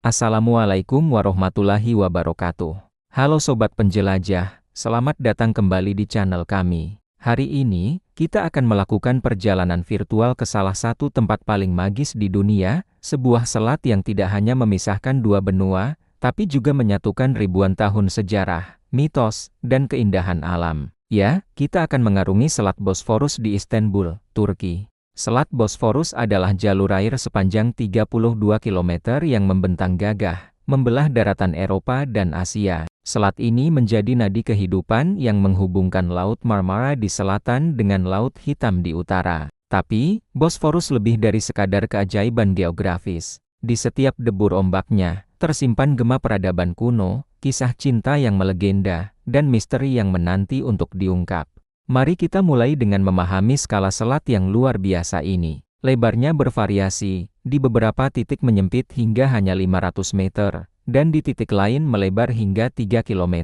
Assalamualaikum warahmatullahi wabarakatuh. Halo Sobat Penjelajah, selamat datang kembali di channel kami. Hari ini, kita akan melakukan perjalanan virtual ke salah satu tempat paling magis di dunia, sebuah selat yang tidak hanya memisahkan dua benua, tapi juga menyatukan ribuan tahun sejarah, mitos, dan keindahan alam. Ya, kita akan mengarungi Selat Bosforus di Istanbul, Turki. Selat Bosforus adalah jalur air sepanjang 32 km yang membentang gagah, membelah daratan Eropa dan Asia. Selat ini menjadi nadi kehidupan yang menghubungkan Laut Marmara di selatan dengan Laut Hitam di utara. Tapi, Bosforus lebih dari sekadar keajaiban geografis. Di setiap debur ombaknya, tersimpan gema peradaban kuno, kisah cinta yang melegenda, dan misteri yang menanti untuk diungkap. Mari kita mulai dengan memahami skala selat yang luar biasa ini. Lebarnya bervariasi, di beberapa titik menyempit hingga hanya 500 meter, dan di titik lain melebar hingga 3 km.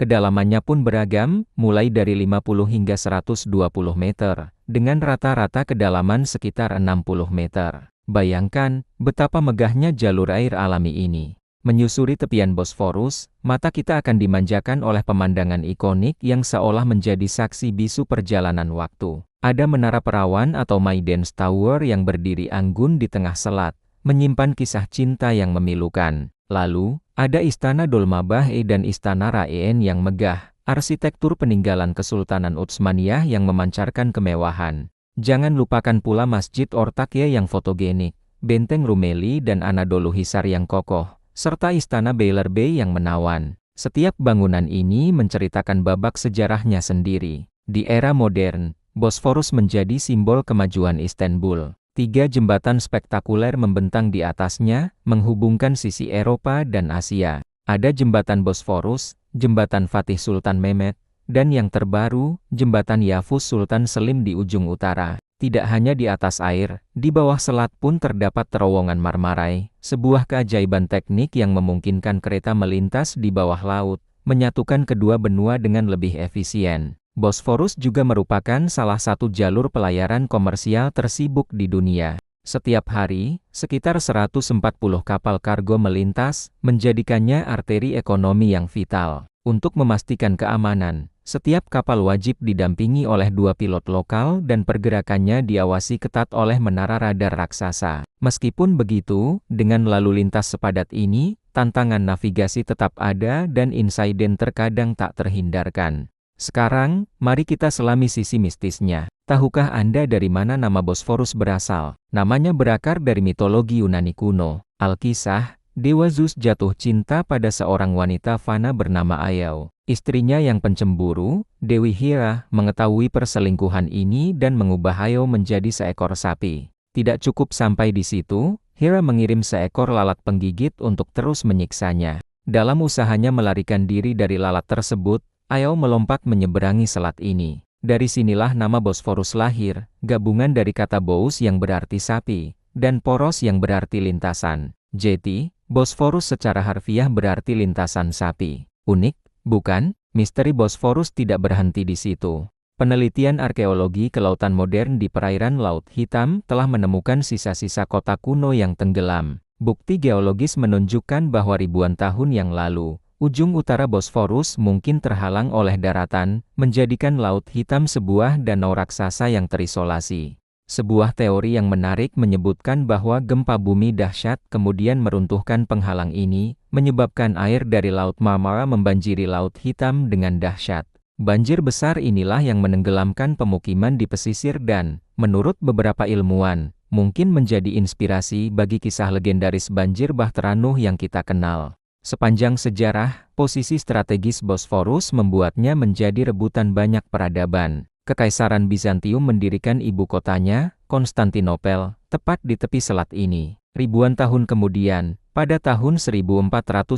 Kedalamannya pun beragam, mulai dari 50 hingga 120 meter, dengan rata-rata kedalaman sekitar 60 meter. Bayangkan, betapa megahnya jalur air alami ini. Menyusuri tepian Bosforus, mata kita akan dimanjakan oleh pemandangan ikonik yang seolah menjadi saksi bisu perjalanan waktu. Ada menara perawan atau Maidens Tower yang berdiri anggun di tengah selat, menyimpan kisah cinta yang memilukan. Lalu, ada Istana Dolmabahçe dan Istana Ra'en yang megah, arsitektur peninggalan Kesultanan Utsmaniyah yang memancarkan kemewahan. Jangan lupakan pula Masjid Ortakya yang fotogenik, Benteng Rumeli dan Anadolu Hisar yang kokoh, serta Istana Beylerbeyi yang menawan. Setiap bangunan ini menceritakan babak sejarahnya sendiri. Di era modern, Bosforus menjadi simbol kemajuan Istanbul. 3 jembatan spektakuler membentang di atasnya, menghubungkan sisi Eropa dan Asia. Ada Jembatan Bosforus, Jembatan Fatih Sultan Mehmet, dan yang terbaru, Jembatan Yavuz Sultan Selim di ujung utara. Tidak hanya di atas air, di bawah selat pun terdapat terowongan Marmaray, sebuah keajaiban teknik yang memungkinkan kereta melintas di bawah laut, menyatukan kedua benua dengan lebih efisien. Bosforus juga merupakan salah satu jalur pelayaran komersial tersibuk di dunia. Setiap hari, sekitar 140 kapal kargo melintas, menjadikannya arteri ekonomi yang vital. Untuk memastikan keamanan, setiap kapal wajib didampingi oleh 2 pilot lokal dan pergerakannya diawasi ketat oleh menara radar raksasa. Meskipun begitu, dengan lalu lintas sepadat ini, tantangan navigasi tetap ada dan insiden terkadang tak terhindarkan. Sekarang, mari kita selami sisi mistisnya. Tahukah Anda dari mana nama Bosforus berasal? Namanya berakar dari mitologi Yunani kuno. Alkisah, Dewa Zeus jatuh cinta pada seorang wanita fana bernama Aio. Istrinya yang pencemburu, Dewi Hera, mengetahui perselingkuhan ini dan mengubah Aio menjadi seekor sapi. Tidak cukup sampai di situ, Hera mengirim seekor lalat penggigit untuk terus menyiksanya. Dalam usahanya melarikan diri dari lalat tersebut, Aio melompat menyeberangi selat ini. Dari sinilah nama Bosforus lahir, gabungan dari kata bous yang berarti sapi, dan poros yang berarti lintasan. Jadi, Bosforus secara harfiah berarti lintasan sapi. Unik, bukan? Misteri Bosforus tidak berhenti di situ. Penelitian arkeologi kelautan modern di perairan Laut Hitam telah menemukan sisa-sisa kota kuno yang tenggelam. Bukti geologis menunjukkan bahwa ribuan tahun yang lalu, ujung utara Bosforus mungkin terhalang oleh daratan, menjadikan Laut Hitam sebuah danau raksasa yang terisolasi. Sebuah teori yang menarik menyebutkan bahwa gempa bumi dahsyat kemudian meruntuhkan penghalang ini, menyebabkan air dari Laut Marmara membanjiri Laut Hitam dengan dahsyat. Banjir besar inilah yang menenggelamkan pemukiman di pesisir dan, menurut beberapa ilmuwan, mungkin menjadi inspirasi bagi kisah legendaris banjir Bahtera Nuh yang kita kenal. Sepanjang sejarah, posisi strategis Bosforus membuatnya menjadi rebutan banyak peradaban. Kekaisaran Bizantium mendirikan ibu kotanya, Konstantinopel, tepat di tepi selat ini. Ribuan tahun kemudian, pada tahun 1453,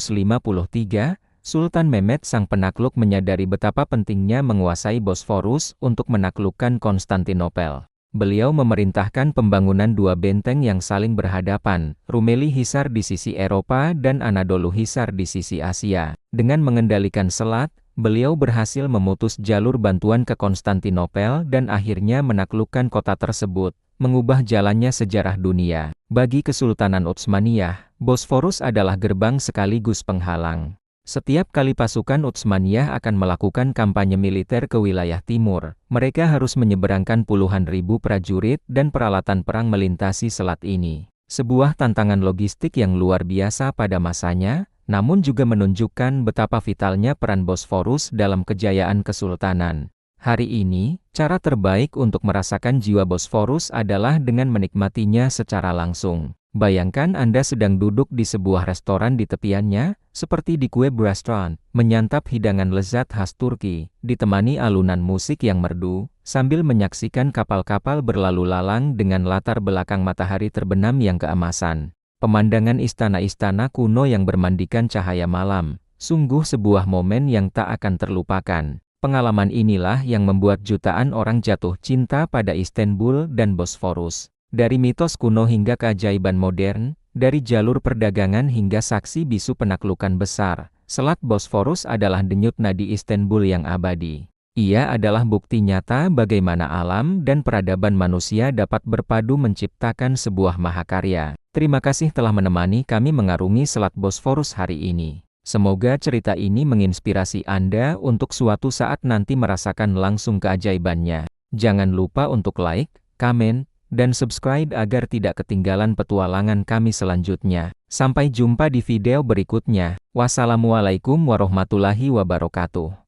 Sultan Mehmed sang penakluk menyadari betapa pentingnya menguasai Bosforus untuk menaklukkan Konstantinopel. Beliau memerintahkan pembangunan 2 benteng yang saling berhadapan, Rumeli Hisar di sisi Eropa dan Anadolu Hisar di sisi Asia. Dengan mengendalikan selat, beliau berhasil memutus jalur bantuan ke Konstantinopel dan akhirnya menaklukkan kota tersebut, mengubah jalannya sejarah dunia. Bagi Kesultanan Utsmaniyah, Bosforus adalah gerbang sekaligus penghalang. Setiap kali pasukan Utsmaniyah akan melakukan kampanye militer ke wilayah timur, mereka harus menyeberangkan puluhan ribu prajurit dan peralatan perang melintasi selat ini. Sebuah tantangan logistik yang luar biasa pada masanya, namun juga menunjukkan betapa vitalnya peran Bosforus dalam kejayaan kesultanan. Hari ini, cara terbaik untuk merasakan jiwa Bosforus adalah dengan menikmatinya secara langsung. Bayangkan Anda sedang duduk di sebuah restoran di tepiannya, seperti di Kuyp Restaurant, menyantap hidangan lezat khas Turki, ditemani alunan musik yang merdu, sambil menyaksikan kapal-kapal berlalu lalang dengan latar belakang matahari terbenam yang keemasan. Pemandangan istana-istana kuno yang bermandikan cahaya malam, sungguh sebuah momen yang tak akan terlupakan. Pengalaman inilah yang membuat jutaan orang jatuh cinta pada Istanbul dan Bosforus. Dari mitos kuno hingga keajaiban modern, dari jalur perdagangan hingga saksi bisu penaklukan besar, Selat Bosforus adalah denyut nadi Istanbul yang abadi. Ia adalah bukti nyata bagaimana alam dan peradaban manusia dapat berpadu menciptakan sebuah mahakarya. Terima kasih telah menemani kami mengarungi Selat Bosforus hari ini. Semoga cerita ini menginspirasi Anda untuk suatu saat nanti merasakan langsung keajaibannya. Jangan lupa untuk like, komen, dan subscribe agar tidak ketinggalan petualangan kami selanjutnya. Sampai jumpa di video berikutnya. Wassalamualaikum warahmatullahi wabarakatuh.